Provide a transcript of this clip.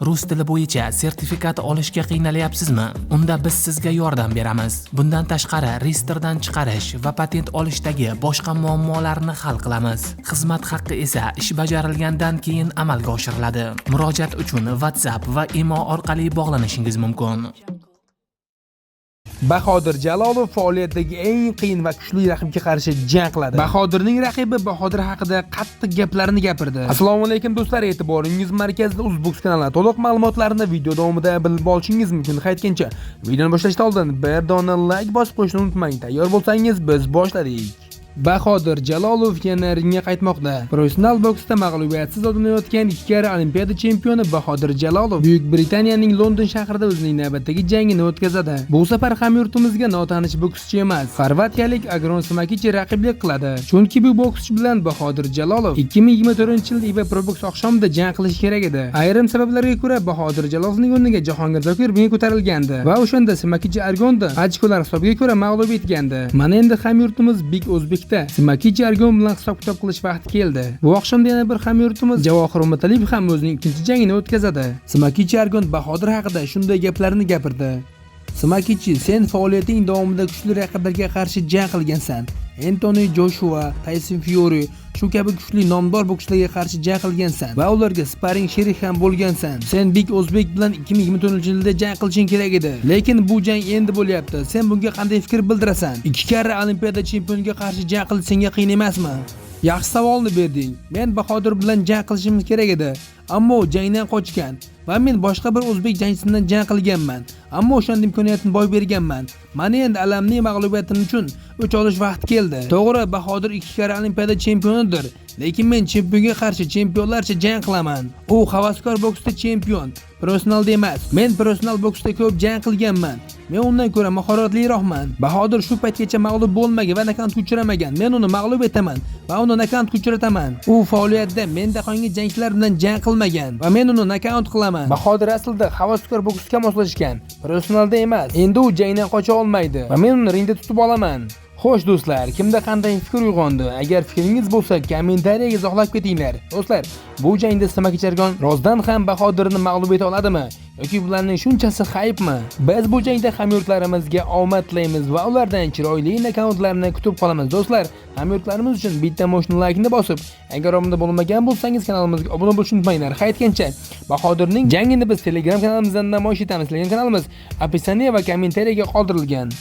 Rus tili bo'yicha sertifikat olishga qiynalyapsizmi? Unda biz sizga yordam beramiz. Bundan tashqari, reyestrdan chiqarish va patent olishdagi boshqa muammolarni hal qilamiz. Xizmat haqqi esa ish bajarilgandan keyin amalga oshiriladi. Murojaat uchun WhatsApp va imo orqali bog'lanishingiz mumkin. Bahodir Jalolov faoliyatdagi eng qiyin va kuchli raqibga qarshi jang qiladi. Bahodirning raqibi Bahodir haqida qattiq gaplarni gapirdi. Assalomu alaykum do'stlar, e'tiboringiz markazida Uzbox kanali. To'liq ma'lumotlarni video davomida bilib olishingiz mumkin. Qaytgancha videoni boshlashdan oldin bir dona like bosib qo'yishni unutmang. Tayyor bo'lsangiz biz boshladik. Bahodir Jalolov yana ringga qaytmoqda. Professional boksda mag'lubiyatsiz o'tgan 2 karra Olimpiada chempioni Bahodir Jalolov Buyuk Britaniyaning London shahrida o'zining navbatdagi jangini o'tkazadi. Bu safar hamyurtimizga notanish bokschi emas, xorvatiyalik Agron Smakichi raqiblik qiladi. Chunki bu bokschi bilan Bahodir Jalolov 2024-yil IBA Pro Box oqshomida jang qilish kerak edi. Ayrim sabablarga ko'ra Bahodir Jalovning o'rniga Jahongir Zokirov ko'tarilgandi va o'shanda Smakichi Argonda ochkolar hisobiga ko'ra mag'lub etgandi. Mana endi hamyurtimiz Big O'zbek Smakichi Argon bilan hisob-kitob qilish vaqti keldi. Bu oqshomda yana bir hamyurtimiz Javohir Umataliyev ham o'zining ikkinchi jangini o'tkazadi. Smakichi Argon Bahodir haqida shunday gaplarni gapirdi. Smakichi, sen faoliyating davomida kuchli raqiblarga qarshi jang qilgansan. Anthony Joshua, Tyson Fury, shu kabi kuchli nomdor bokschilarga qarshi jang qilgansan va ularga sparring sherik ham bo'lgansan. Sen Big O'zbek bilan 2024-yilda jang qilishing kerak edi. Lekin bu jang endi bo'lyapti. Sen bunga qanday fikr bildirasan? 2 karra Olimpiada chempioniga qarshi jang qilish senga qiyin emasmi? Yaxshi savolni berding. Men Bahodir bilan jang qilishimiz kerak edi, ammo jangdan qochgan va men boshqa bir o'zbek jangchisidan jang qilganman. Ammo o'shanda imkoniyatni boy berganman. Mana endi alamli mag'lubiyatim uchun o'ch olish vaqti keldi. To'g'ri, Bahodir 2 karra Olimpiada chempionidir, lekin men chempionga qarshi chempionlarcha jang qilaman. U havaskor boksda chempion, professionalda emas. Men professional boksda ko'p jang qilganman. Men undan ko'ra mahoratliroqman. Bahodir shu paytgacha mag'lub bo'lmagan va nakantga uchramagan. Men uni mag'lub etaman va uni nakantga uchrataman. U faoliyatda menda qolgan jangchilar bilan jang qilmagan va men uni nakant qilaman. Bahodir aslida havaskor boksga moslashgan, professionalda emas. Endi u jangdan qocha olmaydi va men uni ringda tutib olaman. Xo'sh do'stlar, kimda qanday fikr uyg'ondi? Agar fikringiz bo'lsa, kommentariyaga izohlab ketinglar. Do'stlar, bu jangda Smakichi Argon rostdan ham Bahodirni mag'lub eta oladimi? Yoki bularning shunchasi haypmi? Biz bu jangda hamyurtlarimizga omad tilaymiz va ulardan chiroyli nakauntlarni kutib qolamiz. Do'stlar, hamyurtlarimiz uchun bitta moshni like-ni bosib, agar obuna bo'lmagan bo'lsangiz kanalimizga obuna bo'lishni unutmanglar. Qaytgancha Bahodirning jangini biz Telegram kanalimizdan namoyish etamiz. Telegram kanalimiz opisiya va kommentariyaga qoldirilgan.